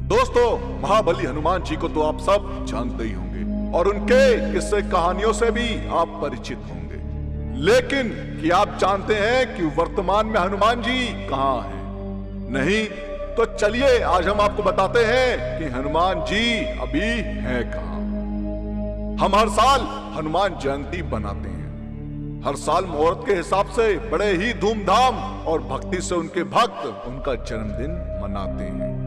दोस्तों, महाबली हनुमान जी को तो आप सब जानते ही होंगे और उनके किस्से कहानियों से भी आप परिचित होंगे। लेकिन क्या आप जानते हैं कि वर्तमान में हनुमान जी कहाँ हैं? नहीं तो चलिए आज हम आपको बताते हैं कि हनुमान जी अभी हैं कहाँ। हम हर साल हनुमान जयंती बनाते हैं। हर साल मुहूर्त के हिसाब से बड़े ही धूमधाम और भक्ति से उनके भक्त उनका जन्मदिन मनाते हैं।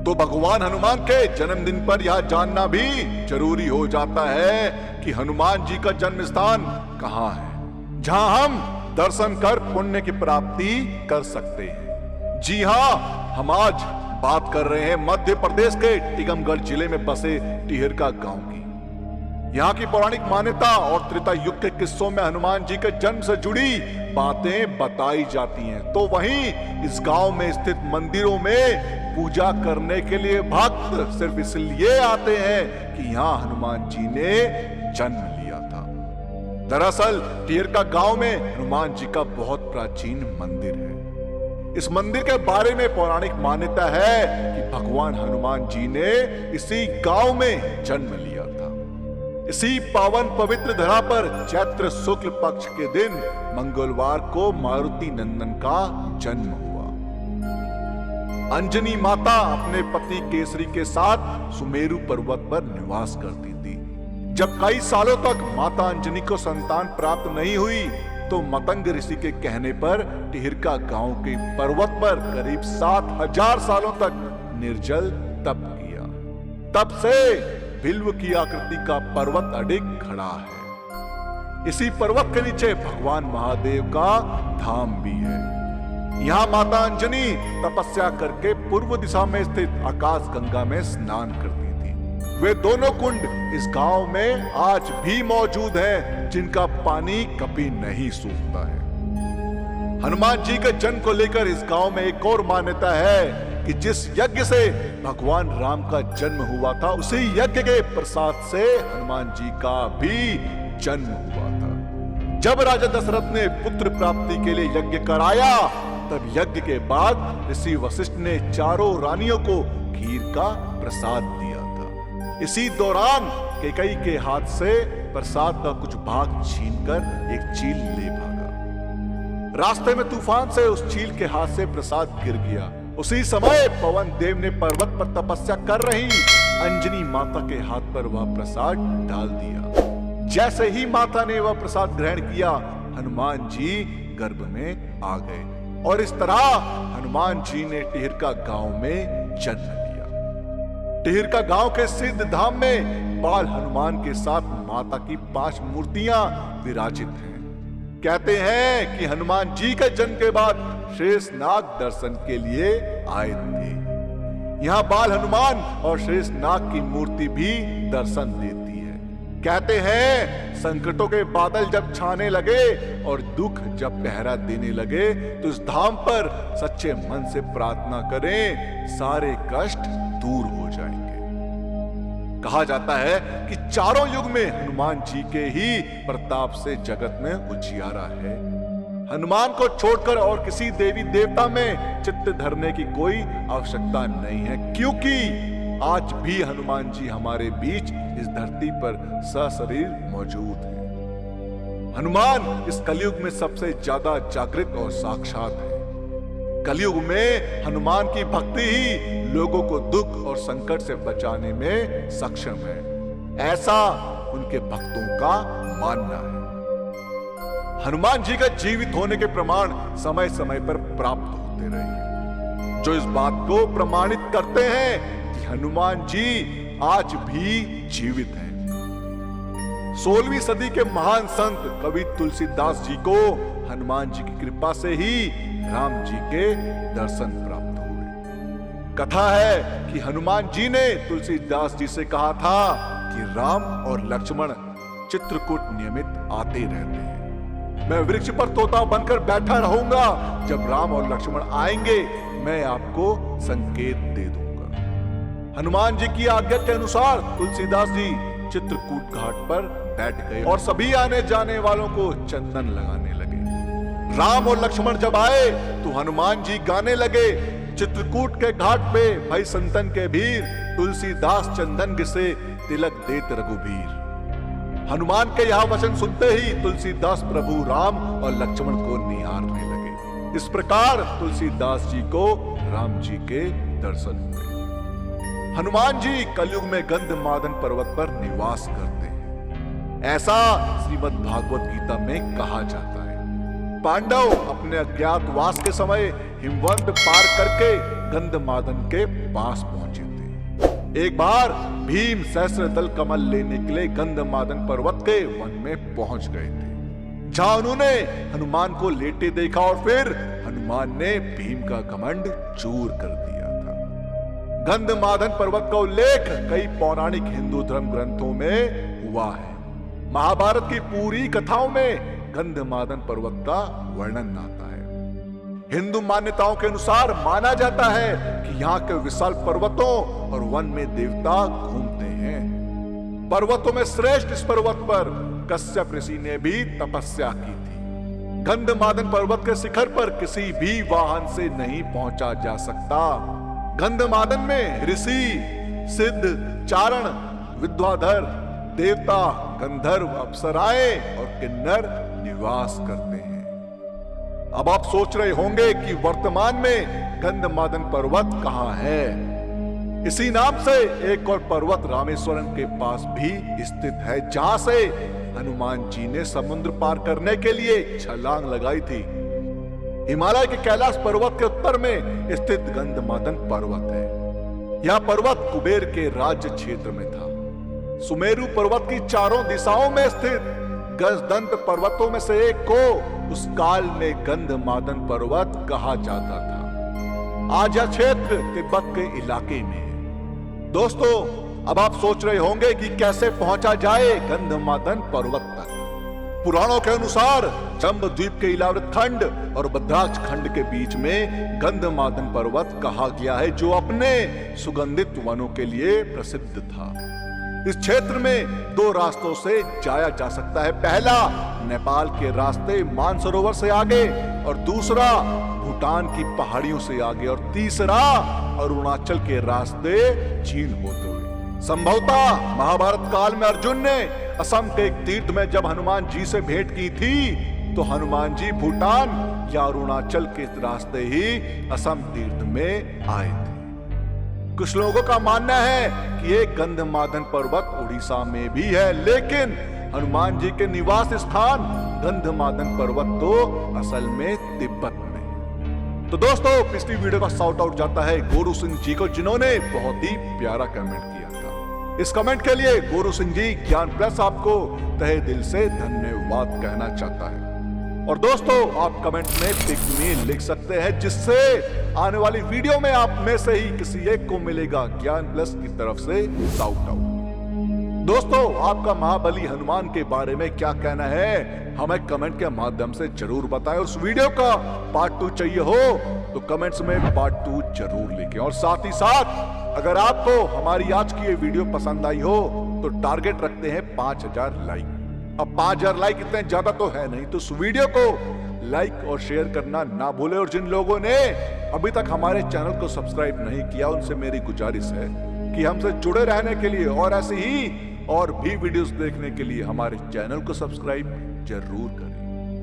तो भगवान हनुमान के जन्मदिन पर यह जानना भी जरूरी हो जाता है कि हनुमान जी का जन्म स्थान कहाँ है, जहां हम दर्शन कर पुण्य की प्राप्ति कर सकते हैं। जी हाँ, हम आज बात कर रहे हैं मध्य प्रदेश के टीकमगढ़ जिले में बसे टिहरका गांव की। यहाँ की पौराणिक मान्यता और त्रेता युग के किस्सों में हनुमान जी के जन्म से जुड़ी बातें बताई जाती हैं। तो वहीं इस गांव में स्थित मंदिरों में पूजा करने के लिए भक्त सिर्फ इसलिए आते हैं कि यहाँ हनुमान जी ने जन्म लिया था। दरअसल टिहरका गांव में हनुमान जी का बहुत प्राचीन मंदिर है। इस मंदिर के बारे में पौराणिक मान्यता है कि भगवान हनुमान जी ने इसी गांव में जन्म लिया था। इसी पावन पवित्र धरा पर चैत्र शुक्ल पक्ष के दिन मंगलवार को मारुति नंदन का जन्म हुआ। अंजनी माता अपने पति केसरी के साथ सुमेरु पर्वत पर निवास करती थी। जब कई सालों तक माता अंजनी को संतान प्राप्त नहीं हुई तो मतंग ऋषि के कहने पर टिहरका गांव के पर्वत पर करीब 7000 सालों तक निर्जल तप किया। तब से बिल्व की आकृति का पर्वत अडिग खड़ा है। इसी पर्वत के नीचे भगवान महादेव का धाम भी है। यहाँ माता अंजनी तपस्या करके पूर्व दिशा में स्थित आकाश गंगा में स्नान करती थी। वे दोनों कुंड इस गांव में आज भी मौजूद हैं, जिनका पानी कभी नहीं सूखता है। हनुमान जी के जन्म को लेकर इस गांव में एक और मान्यता है कि जिस यज्ञ से भगवान राम का जन्म हुआ था, उसी यज्ञ के प्रसाद से हनुमान जी का भी जन्म हुआ था। जब राजा दशरथ ने पुत्र प्राप्ति के लिए यज्ञ कराया, तब यज्ञ के बाद ऋषि वशिष्ठ ने चारों रानियों को खीर का प्रसाद दिया था। इसी दौरान कैकेयी के हाथ से प्रसाद का कुछ भाग छीनकर एक चील ले भागा। रास्ते में तूफान से उस चील के हाथ से प्रसाद गिर गया। उसी समय पवन देव ने पर्वत पर तपस्या कर रही अंजनी माता के हाथ पर वह प्रसाद डाल दिया। जैसे ही माता ने वह प्रसाद ग्रहण किया, हनुमान जी गर्भ में आ गए और इस तरह हनुमान जी ने टिहरका गांव में जन्म लिया। टिहरका गांव के सिद्ध धाम में बाल हनुमान के साथ माता की 5 मूर्तियां विराजित हैं। कहते हैं कि हनुमान जी के जन्म के बाद शेषनाग दर्शन के लिए आए थे। यहाँ बाल हनुमान और शेषनाग की मूर्ति भी दर्शन देती है। कहते हैं संकटों के बादल जब छाने लगे और दुख जब पहरा देने लगे तो इस धाम पर सच्चे मन से प्रार्थना करें, सारे कष्ट दूर हो जाएंगे। कहा जाता है कि चारों युग में हनुमान जी के ही प्रताप से जगत में उजियारा है। हनुमान को छोड़कर और किसी देवी देवता में चित्त धरने की कोई आवश्यकता नहीं है, क्योंकि आज भी हनुमान जी हमारे बीच इस धरती पर सशरीर मौजूद हैं। हनुमान इस कलयुग में सबसे ज्यादा जागृत और साक्षात है। कलयुग में हनुमान की भक्ति ही लोगों को दुख और संकट से बचाने में सक्षम है, ऐसा उनके भक्तों का मानना है। हनुमान जी का जीवित होने के प्रमाण समय समय पर प्राप्त होते रहे हैं, जो इस बात को प्रमाणित करते हैं कि हनुमान जी आज भी जीवित हैं। 16वीं सदी के महान संत कवि तुलसीदास जी को हनुमान जी की कृपा से ही राम जी के दर्शन प्राप्त हुए। कथा है कि हनुमान जी ने तुलसीदास जी से कहा था कि राम और लक्ष्मण चित्रकूट नियमित आते रहते हैं। मैं वृक्ष पर तोता बनकर बैठा रहूंगा, जब राम और लक्ष्मण आएंगे मैं आपको संकेत दे दूंगा। हनुमान जी की आज्ञा के अनुसार तुलसीदास जी चित्रकूट घाट पर बैठ गए और सभी आने जाने वालों को चंदन लगाने लगे। राम और लक्ष्मण जब आए तो हनुमान जी गाने लगे, चित्रकूट के घाट पे भाई संतन के भीर, तुलसीदास चंदन घिसे तिलक देत रघुबीर। हनुमान के यह वचन सुनते ही तुलसीदास प्रभु राम और लक्ष्मण को निहारने लगे। इस प्रकार तुलसीदास जी को राम जी के दर्शन हुए। हनुमान जी कलयुग में गंधमादन पर्वत पर निवास करते हैं, ऐसा श्रीमद् भागवत गीता में कहा जाता है। पांडव अपने अज्ञातवास के समय हिमवंत पार करके गंधमादन के पास पहुंचे थे। एक बार भीम सहस्त्रदल कमल लेने के लिए गंधमादन पर्वत के वन में पहुंच गए थे, जहां उन्होंने हनुमान को लेटे देखा और फिर हनुमान ने भीम का घमंड चूर कर दिया था। गंधमादन पर्वत का उल्लेख कई पौराणिक हिंदू धर्म ग्रंथों में हुआ है। महाभारत की पूरी कथाओं में गंधमादन पर्वत का वर्णन आता है। हिंदू मान्यताओं के अनुसार माना जाता है कि यहाँ के विशाल पर्वतों और वन में देवता घूमते हैं। पर्वतों में श्रेष्ठ इस पर्वत पर कश्यप ऋषि ने भी तपस्या की थी। गंधमादन पर्वत के शिखर पर किसी भी वाहन से नहीं पहुंचा जा सकता। गंधमादन में ऋषि, सिद्ध, चारण, विद्वाधर, देवता, गंधर्व, अप्सराएं और किन्नर निवास करते हैं। अब आप सोच रहे होंगे कि वर्तमान में गंधमादन पर्वत कहां है। इसी नाम से एक और पर्वत रामेश्वरम के पास भी स्थित है, जहां से हनुमान जी ने समुद्र पार करने के लिए छलांग लगाई थी। हिमालय के कैलाश पर्वत के उत्तर में स्थित गंधमादन पर्वत है। यह पर्वत कुबेर के राज्य क्षेत्र में था। सुमेरु पर्वत की चारों दिशाओं में स्थित गजदंत पर्वतों में से एक को उस काल में गंधमादन पर्वत कहा जाता था। आज यह क्षेत्र तिब्बत के इलाके में है। दोस्तों, अब आप सोच रहे होंगे कि कैसे पहुंचा जाए गंधमादन पर्वत तक। पुराणों के अनुसार जम्बूद्वीप के इलावृत खंड और भद्राक्ष खंड के बीच में गंधमादन पर्वत कहा गया है, जो अपने सुगंधित वनों के लिए प्रसिद्ध था। इस क्षेत्र में दो रास्तों से जाया जा सकता है। पहला नेपाल के रास्ते मानसरोवर से आगे और दूसरा भूटान की पहाड़ियों से आगे और तीसरा अरुणाचल के रास्ते चीन होते हुए। संभवतः महाभारत काल में अर्जुन ने असम के एक तीर्थ में जब हनुमान जी से भेंट की थी तो हनुमान जी भूटान या अरुणाचल के रास्ते ही असम तीर्थ में आए थे। कुछ लोगों का मानना है कि ये गंधमादन पर्वत उड़ीसा में भी है, लेकिन हनुमान जी के निवास स्थान गंधमादन पर्वत तो असल में तिब्बत में। तो दोस्तों, पिछली वीडियो का शाउट आउट जाता है गोरू सिंह जी को, जिन्होंने बहुत ही प्यारा कमेंट किया था। इस कमेंट के लिए गोरू सिंह जी ज्ञान प्लस आपको तहे दिल से धन्यवाद कहना चाहता है। और दोस्तों, आप कमेंट में पिक मी लिख सकते हैं, जिससे आने वाली वीडियो में आप में से ही किसी एक को मिलेगा ज्ञान प्लस की तरफ से शाउट आउट। दोस्तों, आपका महाबली हनुमान के बारे में क्या कहना है, हमें कमेंट के माध्यम से जरूर बताएं। उस वीडियो का पार्ट 2 चाहिए हो तो कमेंट्स में पार्ट 2 जरूर लिखें। और साथ ही साथ अगर आपको हमारी आज की ये वीडियो पसंद आई हो तो टारगेट रखते हैं 5000 लाइक। अब 5000 लाइक इतने ज्यादा तो है नहीं, तो इस वीडियो को लाइक और शेयर करना ना भूलें। और जिन लोगों ने अभी तक हमारे चैनल को सब्सक्राइब नहीं किया, उनसे मेरी गुजारिश है कि हमसे जुड़े रहने के लिए और ऐसे ही और भी वीडियोस देखने के लिए हमारे चैनल को सब्सक्राइब जरूर करें।